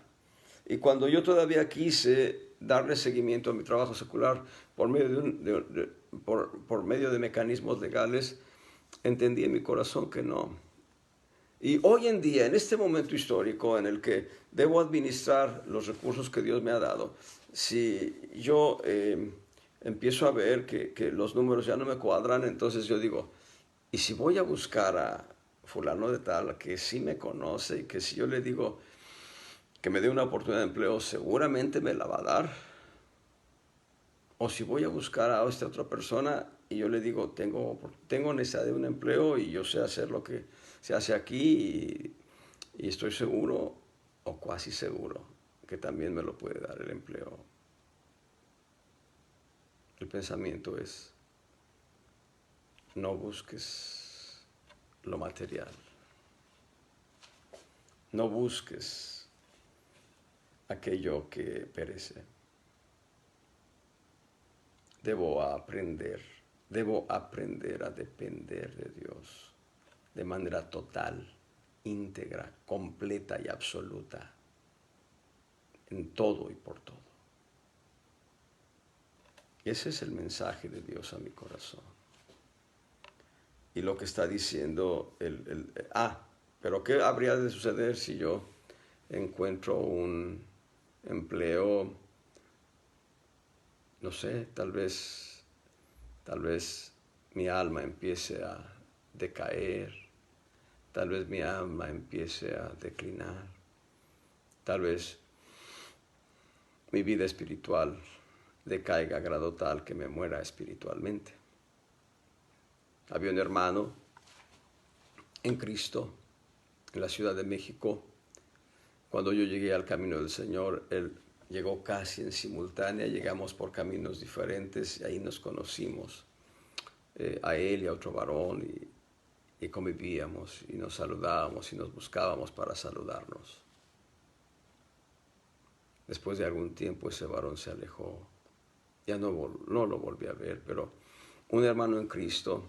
Y cuando yo todavía quise darle seguimiento a mi trabajo secular por medio de mecanismos legales, entendí en mi corazón que no. Y hoy en día, en este momento histórico en el que debo administrar los recursos que Dios me ha dado, si yo empiezo a ver que los números ya no me cuadran, entonces yo digo, ¿y si voy a buscar a fulano de tal que sí me conoce y que si yo le digo que me dé una oportunidad de empleo, seguramente me la va a dar? O si voy a buscar a esta otra persona y yo le digo, tengo necesidad de un empleo y yo sé hacer lo que se hace aquí y estoy seguro o casi seguro que también me lo puede dar el empleo. El pensamiento es, no busques lo material, no busques aquello que perece. Debo aprender a depender de Dios de manera total, íntegra, completa y absoluta, en todo y por todo. Ese es el mensaje de Dios a mi corazón. Y lo que está diciendo, pero ¿qué habría de suceder si yo encuentro un empleo, no sé, tal vez mi alma empiece a decaer, tal vez mi alma empiece a declinar, tal vez mi vida espiritual decaiga a grado tal que me muera espiritualmente? Había un hermano en Cristo en la Ciudad de México. Cuando yo llegué al camino del Señor, él llegó casi en simultánea, llegamos por caminos diferentes y ahí nos conocimos, a él y a otro varón, y convivíamos y nos saludábamos y nos buscábamos para saludarnos. Después de algún tiempo ese varón se alejó, ya no lo volví a ver, pero un hermano en Cristo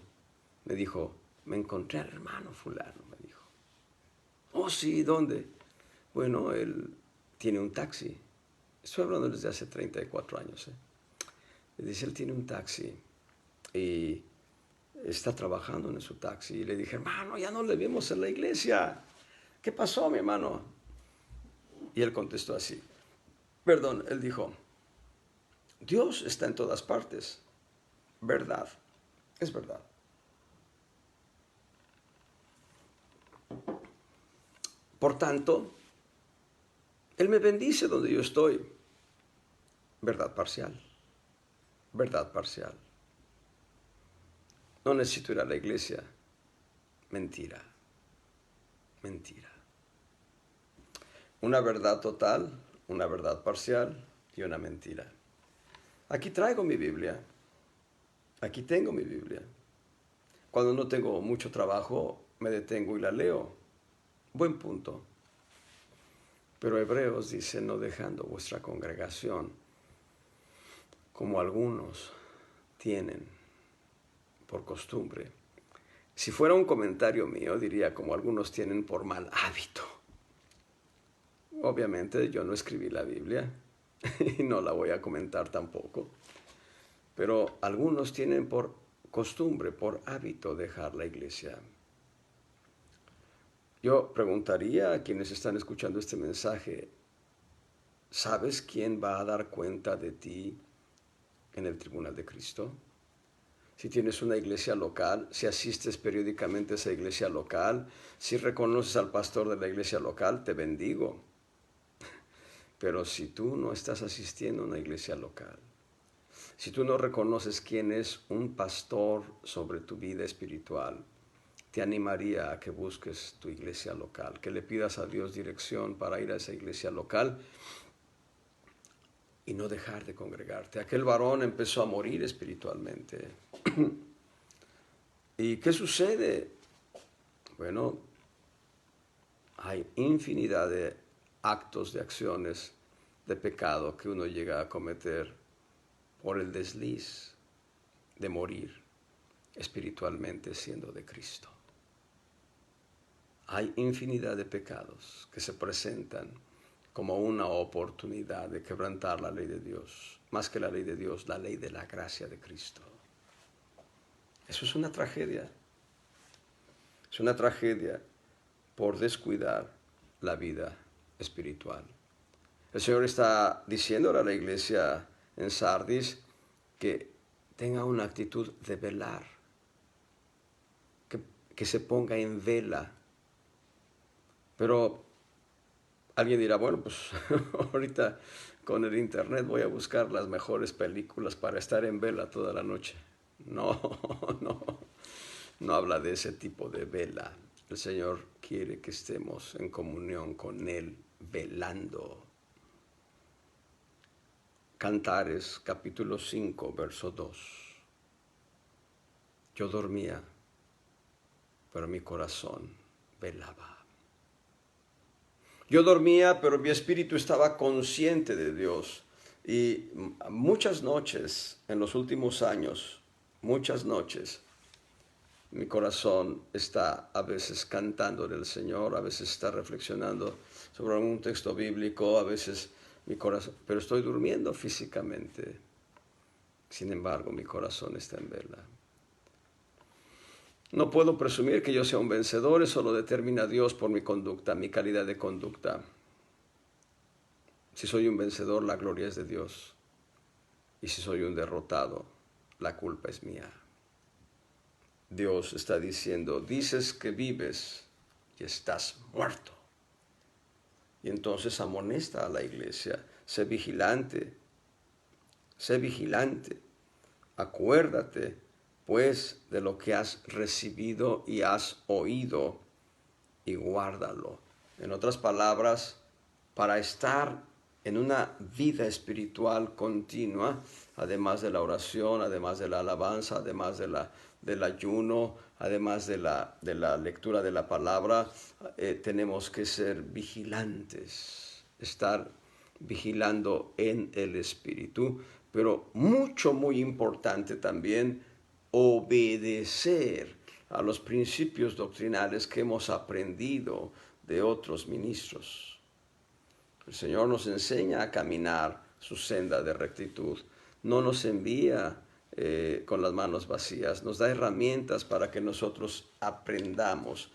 me dijo, me encontré al hermano fulano, me dijo. Oh, sí, ¿dónde? Bueno, él tiene un taxi. Estoy hablando desde hace 34 años. Le dice, él tiene un taxi y está trabajando en su taxi. Y le dije, hermano, ya no le vimos en la iglesia. ¿Qué pasó, mi hermano? Y él contestó así. Perdón, él dijo, Dios está en todas partes. Verdad, es verdad. Por tanto, Él me bendice donde yo estoy. Verdad parcial. Verdad parcial. No necesito ir a la iglesia. Mentira. Mentira. Una verdad total, una verdad parcial y una mentira. Aquí traigo mi Biblia. Aquí tengo mi Biblia. Cuando no tengo mucho trabajo, me detengo y la leo. Buen punto. Pero Hebreos dice, no dejando vuestra congregación, como algunos tienen por costumbre. Si fuera un comentario mío, diría como algunos tienen por mal hábito. Obviamente yo no escribí la Biblia y no la voy a comentar tampoco. Pero algunos tienen por costumbre, por hábito dejar la iglesia. Yo preguntaría a quienes están escuchando este mensaje, ¿sabes quién va a dar cuenta de ti en el tribunal de Cristo? Si tienes una iglesia local, si asistes periódicamente a esa iglesia local, si reconoces al pastor de la iglesia local, te bendigo. Pero si tú no estás asistiendo a una iglesia local, si tú no reconoces quién es un pastor sobre tu vida espiritual, te animaría a que busques tu iglesia local, que le pidas a Dios dirección para ir a esa iglesia local y no dejar de congregarte. Aquel varón empezó a morir espiritualmente. ¿Y qué sucede? Bueno, hay infinidad de actos, de acciones, de pecado que uno llega a cometer por el desliz de morir espiritualmente siendo de Cristo. Hay infinidad de pecados que se presentan como una oportunidad de quebrantar la ley de Dios, más que la ley de Dios, la ley de la gracia de Cristo. Eso es una tragedia. Es una tragedia por descuidar la vida espiritual. El Señor está diciendo a la iglesia en Sardis que tenga una actitud de velar, que se ponga en vela. Pero alguien dirá, bueno, pues ahorita con el internet voy a buscar las mejores películas para estar en vela toda la noche. No, no habla de ese tipo de vela. El Señor quiere que estemos en comunión con Él, velando. Cantares, capítulo 5, verso 2. Yo dormía, pero mi corazón velaba. Yo dormía, pero mi espíritu estaba consciente de Dios. Y muchas noches, en los últimos años, muchas noches, mi corazón está a veces cantando del Señor, a veces está reflexionando sobre algún texto bíblico, a veces mi corazón, pero estoy durmiendo físicamente. Sin embargo, mi corazón está en vela. No puedo presumir que yo sea un vencedor, eso lo determina Dios por mi conducta, mi calidad de conducta. Si soy un vencedor, la gloria es de Dios. Y si soy un derrotado, la culpa es mía. Dios está diciendo, dices que vives y estás muerto. Y entonces amonesta a la iglesia, sé vigilante, acuérdate pues de lo que has recibido y has oído y guárdalo. En otras palabras, para estar en una vida espiritual continua, además de la oración, además de la alabanza, además del ayuno, además de la lectura de la palabra, tenemos que ser vigilantes, estar vigilando en el Espíritu, pero muy importante también, obedecer a los principios doctrinales que hemos aprendido de otros ministros. El Señor nos enseña a caminar su senda de rectitud, no nos envía con las manos vacías, nos da herramientas para que nosotros aprendamos,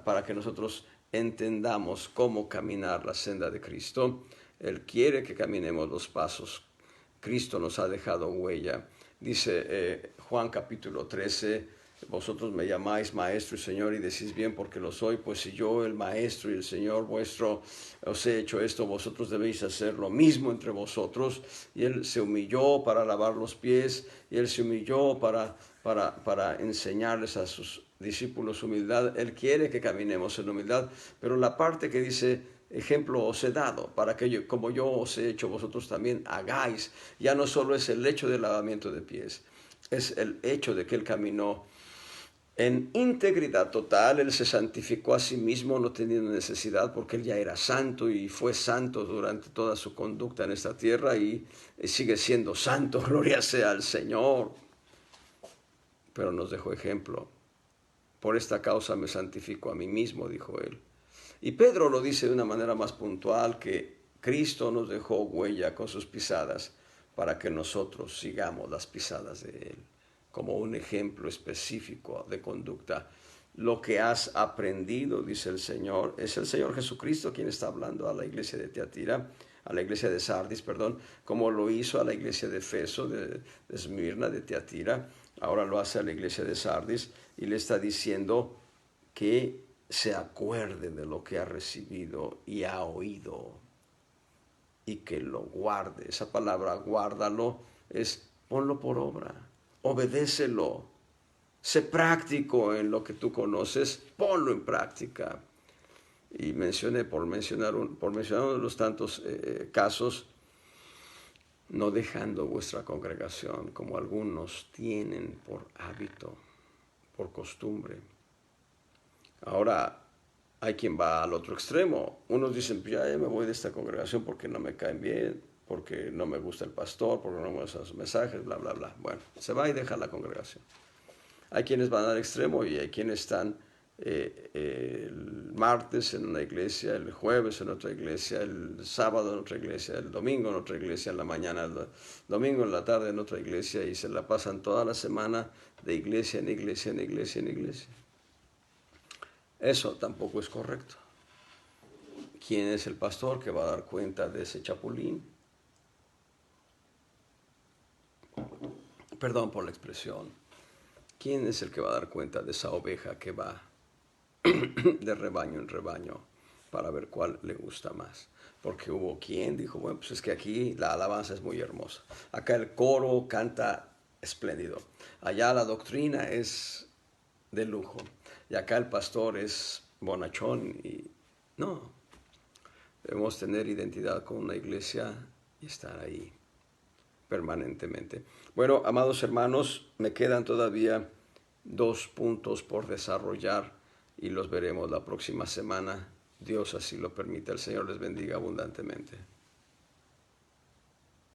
para que nosotros entendamos cómo caminar la senda de Cristo. Él quiere que caminemos los pasos. Cristo nos ha dejado huella. Dice Juan capítulo 13, vosotros me llamáis maestro y señor y decís bien porque lo soy, pues si yo el maestro y el señor vuestro os he hecho esto, vosotros debéis hacer lo mismo entre vosotros. Y él se humilló para lavar los pies, y él se humilló para enseñarles a sus discípulos humildad. Él quiere que caminemos en humildad, pero la parte que dice, ejemplo os he dado, para que yo, como yo os he hecho, vosotros también hagáis. Ya no solo es el hecho del lavamiento de pies, es el hecho de que él caminó en integridad total. Él se santificó a sí mismo, no teniendo necesidad, porque él ya era santo y fue santo durante toda su conducta en esta tierra y sigue siendo santo, gloria sea al Señor. Pero nos dejó ejemplo. Por esta causa me santifico a mí mismo, dijo él. Y Pedro lo dice de una manera más puntual, que Cristo nos dejó huella con sus pisadas para que nosotros sigamos las pisadas de Él, como un ejemplo específico de conducta. Lo que has aprendido, dice el Señor, es el Señor Jesucristo quien está hablando a la iglesia de Tiatira, a la iglesia de Sardis, perdón, como lo hizo a la iglesia de Efeso, de Esmirna, de Tiatira, ahora lo hace a la iglesia de Sardis y le está diciendo que se acuerde de lo que ha recibido y ha oído y que lo guarde. Esa palabra guárdalo es ponlo por obra, obedécelo, sé práctico en lo que tú conoces, ponlo en práctica. Y por mencionar uno de los tantos casos, no dejando vuestra congregación como algunos tienen por hábito, por costumbre. Ahora, hay quien va al otro extremo. Unos dicen, ya me voy de esta congregación porque no me caen bien, porque no me gusta el pastor, porque no me gustan sus mensajes, bla, bla, bla. Bueno, se va y deja la congregación. Hay quienes van al extremo y hay quienes están el martes en una iglesia, el jueves en otra iglesia, el sábado en otra iglesia, el domingo en otra iglesia, en la mañana, el domingo en la tarde en otra iglesia, y se la pasan toda la semana de iglesia en iglesia, en iglesia, en iglesia. Eso tampoco es correcto. ¿Quién es el pastor que va a dar cuenta de ese chapulín? Perdón por la expresión. ¿Quién es el que va a dar cuenta de esa oveja que va de rebaño en rebaño para ver cuál le gusta más? Porque hubo quien dijo, bueno, pues es que aquí la alabanza es muy hermosa. Acá el coro canta espléndido. Allá la doctrina es de lujo. Y acá el pastor es bonachón. Y no, debemos tener identidad con una iglesia y estar ahí permanentemente. Bueno, amados hermanos, me quedan todavía 2 puntos por desarrollar y los veremos la próxima semana. Dios así lo permite. El Señor les bendiga abundantemente.